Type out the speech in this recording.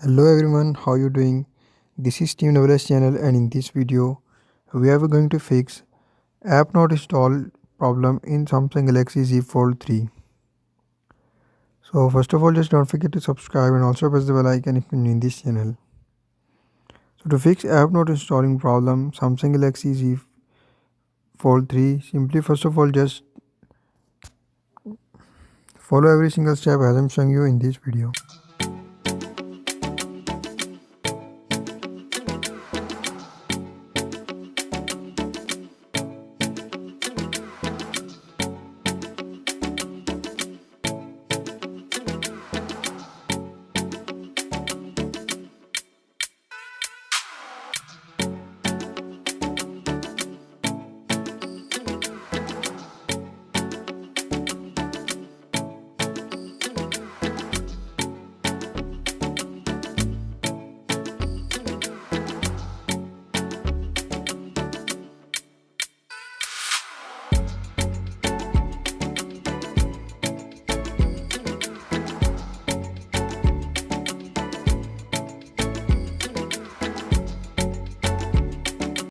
Hello everyone, how you doing? This is Team WS channel and in this video we are going to fix app not installed problem in Samsung Galaxy Z Fold 3. So first of all just don't forget to subscribe and also press the bell icon if you're new in this channel. So to fix app not installing problem Samsung Galaxy Z Fold 3, simply first of all just follow every single step as I'm showing you in this video.